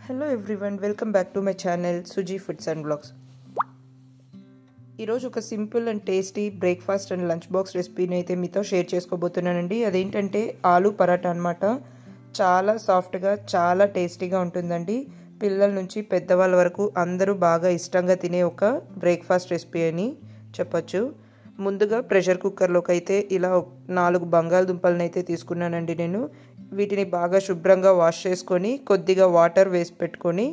Hello everyone, welcome back to my channel Suji foods and blogs. ఈరోజు ఒక simple and tasty breakfast and lunch box రెసిపీని అయితే మీతో share చేసుకోబోతున్నానండి. అదేంటంటే ఆలూ పరాటా అనమాట. చాలా సాఫ్ట్గా, చాలా టేస్టీగా ఉంటుందండి. పిల్లల నుంచి పెద్దవాళ్ళ వరకు అందరూ బాగా ఇష్టంగా తినే ఒక బ్రేక్ఫాస్ట్ రెసిపీ అని చెప్పచ్చు. ముందుగా ప్రెషర్ కుక్కర్లోకి అయితే ఇలా 4 బంగాళదుంపలను అయితే తీసుకున్నానండి నేను. వీటిని బాగా శుభ్రంగా వాష్ చేసుకొని కొద్దిగా వాటర్ వేసి పెట్టుకొని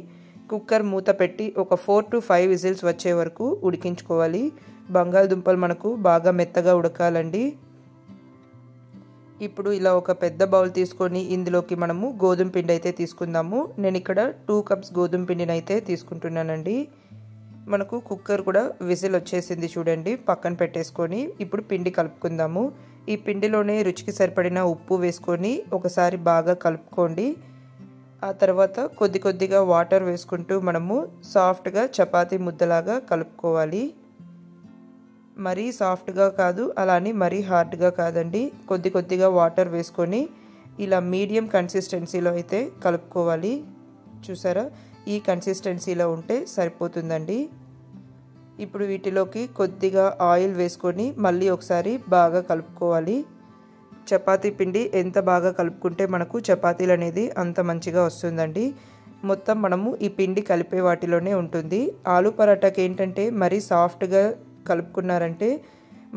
కుక్కర్ మూత పెట్టి ఒక 4 to 5 విజిల్స్ వచ్చే వరకు ఉడికించుకోవాలి. బంగాళదుంపలు మనకు బాగా మెత్తగా ఉడకాలండి. ఇప్పుడు ఇలా ఒక పెద్ద బౌల్ తీసుకొని ఇందులోకి మనము గోధుమ పిండి అయితే తీసుకుందాము. నేను ఇక్కడ 2 cups గోధుమ పిండిని అయితే తీసుకుంటున్నానండి. మనకు కుక్కర్ కూడా విజిల్ వచ్చేసింది చూడండి. పక్కన పెట్టేసుకొని ఇప్పుడు పిండి కలుపుకుందాము. ఈ పిండిలోనే రుచికి సరిపడిన ఉప్పు వేసుకొని ఒకసారి బాగా కలుపుకోండి. ఆ తర్వాత కొద్దిగా వాటర్ వేసుకుంటూ మనము సాఫ్ట్గా చపాతీ ముద్దలాగా కలుపుకోవాలి. మరీ సాఫ్ట్గా కాదు, అలానే మరీ హార్డ్గా కాదండి. కొద్దిగా వాటర్ వేసుకొని ఇలా మీడియం కన్సిస్టెన్సీలో అయితే కలుపుకోవాలి. చూసారా, ఈ కన్సిస్టెన్సీలో ఉంటే సరిపోతుందండి. ఇప్పుడు వీటిలోకి కొద్దిగా ఆయిల్ వేసుకొని మళ్ళీ ఒకసారి బాగా కలుపుకోవాలి. చపాతీ పిండి ఎంత బాగా కలుపుకుంటే మనకు చపాతీలు అనేది అంత మంచిగా వస్తుందండి. మొత్తం మనము ఈ పిండి కలిపే వాటిలోనే ఉంటుంది. ఆలూ పరాటాకి ఏంటంటే మరీ సాఫ్ట్గా కలుపుకున్నారంటే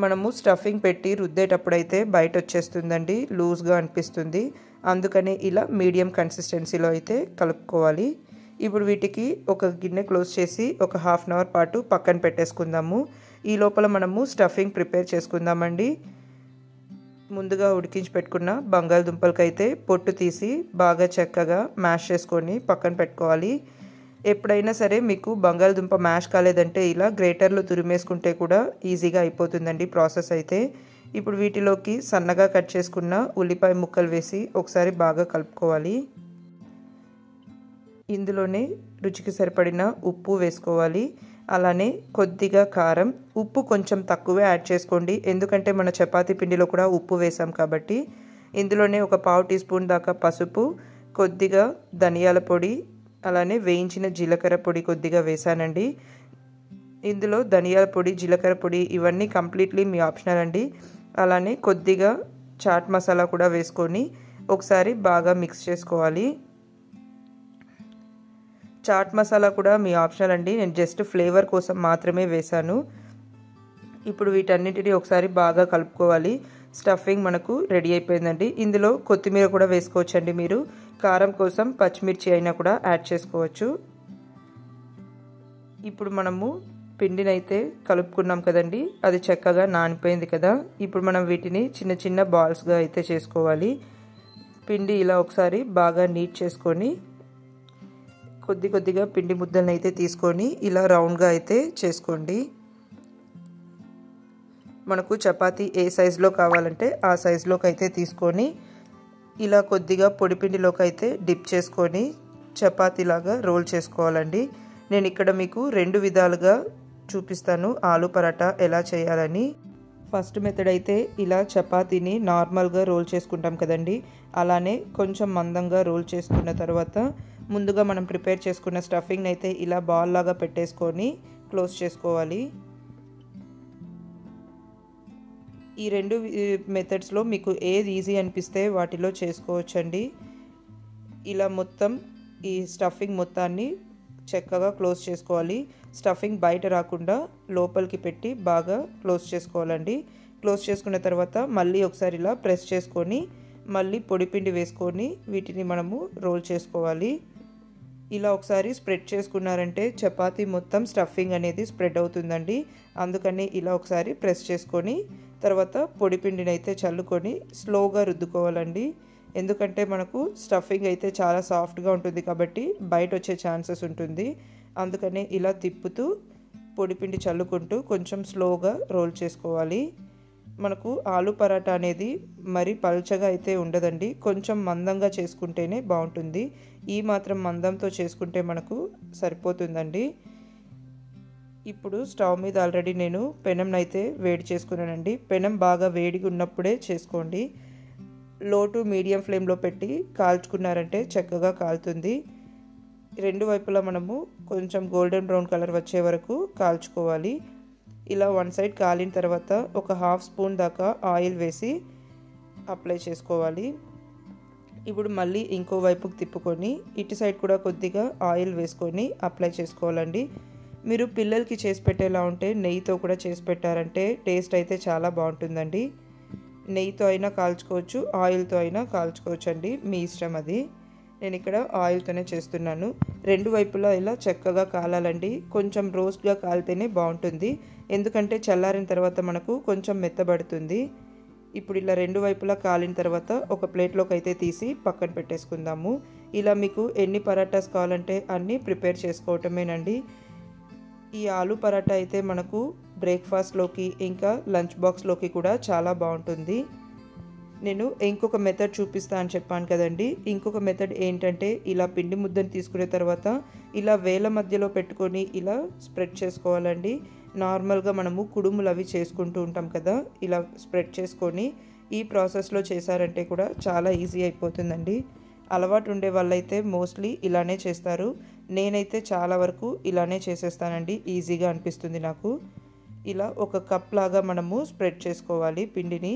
మనము స్టఫింగ్ పెట్టి రుద్దేటప్పుడైతే బయట వచ్చేస్తుందండి, లూజ్గా అనిపిస్తుంది. అందుకనే ఇలా మీడియం కన్సిస్టెన్సీలో అయితే కలుపుకోవాలి. ఇప్పుడు వీటికి ఒక గిన్నె క్లోజ్ చేసి ఒక 1/2 hour పాటు పక్కన పెట్టేసుకుందాము. ఈ లోపల మనము స్టఫింగ్ ప్రిపేర్ చేసుకుందామండి. ముందుగా ఉడికించి పెట్టుకున్న బంగాళదుంపలకైతే పొట్టు తీసి బాగా చక్కగా మ్యాష్ చేసుకొని పక్కన పెట్టుకోవాలి. ఎప్పుడైనా సరే మీకు బంగాళదుంప మ్యాష్ కాలేదంటే ఇలా గ్రేటర్లో తురిమేసుకుంటే కూడా ఈజీగా అయిపోతుందండి ప్రాసెస్ అయితే. ఇప్పుడు వీటిలోకి సన్నగా కట్ చేసుకున్న ఉల్లిపాయ ముక్కలు వేసి ఒకసారి బాగా కలుపుకోవాలి. ఇందులోనే రుచికి సరిపడిన ఉప్పు వేసుకోవాలి. అలానే కొద్దిగా కారం. ఉప్పు కొంచెం తక్కువే యాడ్ చేసుకోండి, ఎందుకంటే మన చపాతీ పిండిలో కూడా ఉప్పు వేసాం కాబట్టి. ఇందులోనే ఒక 1/2 teaspoon దాకా పసుపు, కొద్దిగా ధనియాల పొడి, అలానే వేయించిన జీలకర్ర పొడి కొద్దిగా వేసానండి. ఇందులో ధనియాల పొడి, జీలకర్ర పొడి ఇవన్నీ కంప్లీట్లీ మీ ఆప్షనల్ అండి. అలానే కొద్దిగా చాట్ మసాలా కూడా వేసుకొని ఒకసారి బాగా మిక్స్ చేసుకోవాలి. చాట్ మసాలా కూడా మీ ఆప్షనల్ అండి, నేను జస్ట్ ఫ్లేవర్ కోసం మాత్రమే వేశాను. ఇప్పుడు వీటన్నిటిని ఒకసారి బాగా కలుపుకోవాలి. స్టఫింగ్ మనకు రెడీ అయిపోయిందండి. ఇందులో కొత్తిమీర కూడా వేసుకోవచ్చండి. మీరు కారం కోసం పచ్చిమిర్చి అయినా కూడా యాడ్ చేసుకోవచ్చు. ఇప్పుడు మనము పిండిని అయితే కలుపుకున్నాం కదండి, అది చక్కగా నానిపోయింది కదా. ఇప్పుడు మనం వీటిని చిన్న బాల్స్గా అయితే చేసుకోవాలి. పిండి ఇలా ఒకసారి బాగా నీట్ చేసుకొని కొద్దిగా పిండి ముద్దలను అయితే తీసుకొని ఇలా రౌండ్గా అయితే చేసుకోండి. మనకు చపాతీ ఏ సైజులో కావాలంటే ఆ సైజులోకి అయితే తీసుకొని ఇలా కొద్దిగా పొడిపిండిలోకి అయితే డిప్ చేసుకొని చపాతీలాగా రోల్ చేసుకోవాలండి. నేను ఇక్కడ మీకు 2 విధాలుగా చూపిస్తాను ఆలూ పరాటా ఎలా చేయాలని. ఫస్ట్ మెథడ్ అయితే ఇలా చపాతీని నార్మల్గా రోల్ చేసుకుంటాం కదండి, అలానే కొంచెం మందంగా రోల్ చేసుకున్న తర్వాత ముందుగా మనం ప్రిపేర్ చేసుకున్న స్టఫింగ్ని అయితే ఇలా బాల్ లాగా పెట్టేసుకొని క్లోజ్ చేసుకోవాలి. ఈ 2 మెథడ్స్లో మీకు ఏది ఈజీ అనిపిస్తే వాటిలో చేసుకోవచ్చండి. ఇలా మొత్తం ఈ స్టఫింగ్ మొత్తాన్ని చక్కగా క్లోజ్ చేసుకోవాలి. స్టఫింగ్ బయట రాకుండా లోపలికి పెట్టి బాగా క్లోజ్ చేసుకోవాలండి. క్లోజ్ చేసుకున్న తర్వాత మళ్ళీ ఒకసారి ఇలా ప్రెస్ చేసుకొని మళ్ళీ పొడిపిండి వేసుకొని వీటిని మనము రోల్ చేసుకోవాలి. ఇలా ఒకసారి స్ప్రెడ్ చేసుకున్నారంటే చపాతీ మొత్తం స్టఫింగ్ అనేది స్ప్రెడ్ అవుతుందండి. అందుకని ఇలా ఒకసారి ప్రెస్ చేసుకొని తర్వాత పొడిపిండిని అయితే చల్లుకొని స్లోగా రుద్దుకోవాలండి. ఎందుకంటే మనకు స్టఫింగ్ అయితే చాలా సాఫ్ట్గా ఉంటుంది కాబట్టి బయట వచ్చే ఛాన్సెస్ ఉంటుంది. అందుకని ఇలా తిప్పుతూ పొడిపిండి చల్లుకుంటూ కొంచెం స్లోగా రోల్ చేసుకోవాలి. మనకు ఆలూ పరాటా అనేది మరి పల్చగా అయితే ఉండదండి, కొంచెం మందంగా చేసుకుంటేనే బాగుంటుంది. ఈ మాత్రం మందంతో చేసుకుంటే మనకు సరిపోతుందండి. ఇప్పుడు స్టవ్ మీద ఆల్రెడీ నేను పెనంని అయితే వేడి చేసుకున్నానండి. పెనం బాగా వేడిగా ఉన్నప్పుడే చేసుకోండి. లో టు మీడియం ఫ్లేమ్లో పెట్టి కాల్చుకున్నారంటే చక్కగా కాలుతుంది. రెండు వైపులా మనము కొంచెం గోల్డెన్ బ్రౌన్ కలర్ వచ్చే వరకు కాల్చుకోవాలి. ఇలా వన్ సైడ్ కాలిన తర్వాత ఒక హాఫ్ స్పూన్ దాకా ఆయిల్ వేసి అప్లై చేసుకోవాలి. ఇప్పుడు మళ్ళీ ఇంకో వైపుకి తిప్పుకొని ఇటు సైడ్ కూడా కొద్దిగా ఆయిల్ వేసుకొని అప్లై చేసుకోవాలండి. మీరు పిల్లలకి చేసి పెట్టేలా ఉంటే నెయ్యితో కూడా చేసి పెట్టారంటే టేస్ట్ అయితే చాలా బాగుంటుందండి. నెయ్యితో అయినా కాల్చుకోవచ్చు, ఆయిల్తో అయినా కాల్చుకోవచ్చు అండి, మీ ఇష్టం అది. నేను ఇక్కడ ఆయిల్తోనే చేస్తున్నాను. రెండు వైపులా ఇలా చక్కగా కాలాలండి. కొంచెం రోస్ట్గా కాలితేనే బాగుంటుంది, ఎందుకంటే చల్లారిన తర్వాత మనకు కొంచెం మెత్తబడుతుంది. ఇప్పుడు ఇలా రెండు వైపులా కాలిన తర్వాత ఒక ప్లేట్లోకి అయితే తీసి పక్కన పెట్టేసుకుందాము. ఇలా మీకు ఎన్ని పరాటాస్ కావాలంటే అన్నీ ప్రిపేర్ చేసుకోవటమేనండి. ఈ ఆలు పరాటా అయితే మనకు బ్రేక్ఫాస్ట్లోకి ఇంకా లంచ్ బాక్స్లోకి కూడా చాలా బాగుంటుంది. నేను ఇంకొక మెథడ్ చూపిస్తా అని చెప్పాను కదండి. ఇంకొక మెథడ్ ఏంటంటే ఇలా పిండి ముద్దను తీసుకునే తర్వాత ఇలా వేల మధ్యలో పెట్టుకొని ఇలా స్ప్రెడ్ చేసుకోవాలండి. నార్మల్గా మనము కుడుములు అవి చేసుకుంటూ ఉంటాం కదా, ఇలా స్ప్రెడ్ చేసుకొని ఈ ప్రాసెస్లో చేశారంటే కూడా చాలా ఈజీ అయిపోతుందండి. అలవాటు ఉండే వాళ్ళైతే మోస్ట్లీ ఇలానే చేస్తారు. నేనైతే చాలా వరకు ఇలానే చేసేస్తానండి, ఈజీగా అనిపిస్తుంది నాకు. ఇలా ఒక కప్ లాగా మనము స్ప్రెడ్ చేసుకోవాలి పిండిని.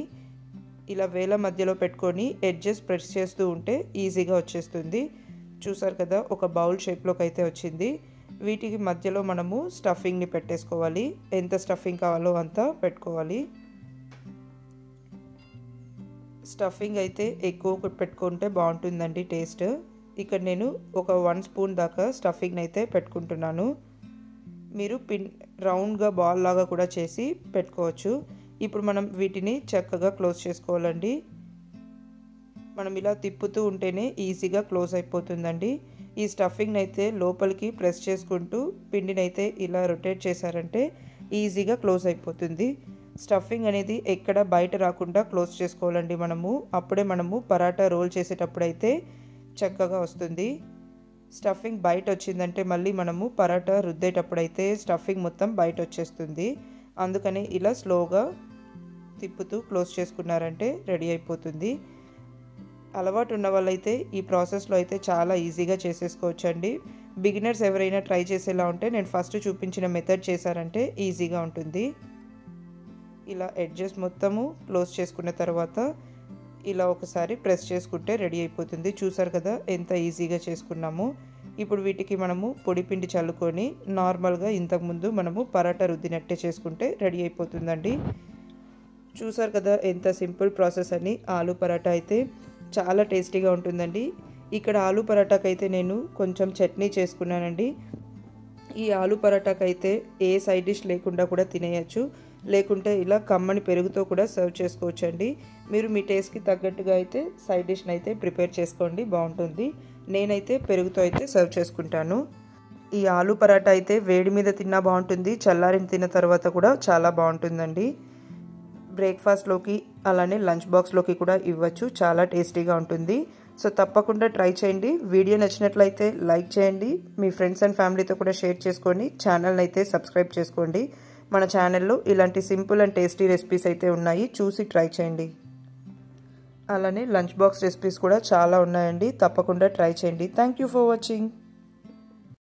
ఇలా వేల మధ్యలో పెట్టుకొని ఎడ్జెస్ ప్రెస్ చేస్తూ ఉంటే ఈజీగా వచ్చేస్తుంది. చూసారు కదా, ఒక బౌల్ షేప్లోకి అయితే వచ్చింది. వీటికి మధ్యలో మనము స్టఫింగ్ని పెట్టేసుకోవాలి. ఎంత స్టఫింగ్ కావాలో అంత పెట్టుకోవాలి. స్టఫింగ్ అయితే ఎక్కువ పెట్టుకుంటే బాగుంటుందండి టేస్ట్. ఇక్కడ నేను ఒక 1 స్పూన్ దాకా స్టఫింగ్ అయితే పెట్టుకుంటున్నాను. మీరు రౌండ్గా బాల్ లాగా కూడా చేసి పెట్టుకోవచ్చు. ఇప్పుడు మనం వీటిని చక్కగా క్లోజ్ చేసుకోవాలండి. మనం ఇలా తిప్పుతూ ఉంటేనే ఈజీగా క్లోజ్ అయిపోతుందండి. ఈ స్టఫింగ్ని అయితే లోపలికి ప్రెస్ చేసుకుంటూ పిండిని అయితే ఇలా రొటేట్ చేశారంటే ఈజీగా క్లోజ్ అయిపోతుంది. స్టఫింగ్ అనేది ఎక్కడ బయట రాకుండా క్లోజ్ చేసుకోవాలండి మనము. అప్పుడే మనము పరాటా రోల్ చేసేటప్పుడు అయితే చక్కగా వస్తుంది. స్టఫింగ్ బయట వచ్చిందంటే మళ్ళీ మనము పరాటా రుద్దేటప్పుడు అయితే స్టఫింగ్ మొత్తం బయట వచ్చేస్తుంది. అందుకని ఇలా స్లోగా తిప్పుతూ క్లోజ్ చేసుకున్నారంటే రెడీ అయిపోతుంది. అలవాటు ఉన్న వాళ్ళైతే ఈ ప్రాసెస్లో అయితే చాలా ఈజీగా చేసేసుకోవచ్చు అండి. బిగినర్స్ ఎవరైనా ట్రై చేసేలా ఉంటే నేను ఫస్ట్ చూపించిన మెథడ్ చేశారంటే ఈజీగా ఉంటుంది. ఇలా ఎడ్జెస్ మొత్తము క్లోజ్ చేసుకున్న తర్వాత ఇలా ఒకసారి ప్రెస్ చేసుకుంటే రెడీ అయిపోతుంది. చూసారు కదా ఎంత ఈజీగా చేసుకున్నాము. ఇప్పుడు వీటికి మనము పొడిపిండి చల్లుకొని నార్మల్గా ఇంతకుముందు మనము పరాటా రుద్దినట్టే చేసుకుంటే రెడీ అయిపోతుందండి. చూసారు కదా ఎంత సింపుల్ ప్రాసెస్ అని. ఆలు పరాటా అయితే చాలా టేస్టీగా ఉంటుందండి. ఇక్కడ ఆలు పరాటాకి అయితే నేను కొంచెం చట్నీ చేసుకున్నానండి. ఈ ఆలు పరాటాకి అయితే ఏ సైడ్ డిష్ లేకుండా కూడా తినేయచ్చు, లేకుంటే ఇలా కమ్మని పెరుగుతో కూడా సర్వ్ చేసుకోవచ్చు అండి. మీరు మీ టేస్ట్కి తగ్గట్టుగా అయితే సైడ్ డిష్ని అయితే ప్రిపేర్ చేసుకోండి, బాగుంటుంది. నేనైతే పెరుగుతో అయితే సర్వ్ చేసుకుంటాను. ఈ ఆలు పరాటా అయితే వేడి మీద తిన్నా బాగుంటుంది, చల్లారిన తిన్న తర్వాత కూడా చాలా బాగుంటుందండి. బ్రేక్ఫాస్ట్లోకి అలానే లంచ్ బాక్స్లోకి కూడా ఇవ్వచ్చు, చాలా టేస్టీగా ఉంటుంది. సో తప్పకుండా ట్రై చేయండి. వీడియో నచ్చినట్లయితే లైక్ చేయండి, మీ ఫ్రెండ్స్ అండ్ ఫ్యామిలీతో కూడా షేర్ చేసుకొని ఛానల్ని అయితే సబ్స్క్రైబ్ చేసుకోండి. మన ఛానల్లో ఇలాంటి సింపుల్ అండ్ టేస్టీ రెసిపీస్ అయితే ఉన్నాయి, చూసి ట్రై చేయండి. అలానే లంచ్ బాక్స్ రెసిపీస్ కూడా చాలా ఉన్నాయండి, తప్పకుండా ట్రై చేయండి. Thank you for watching.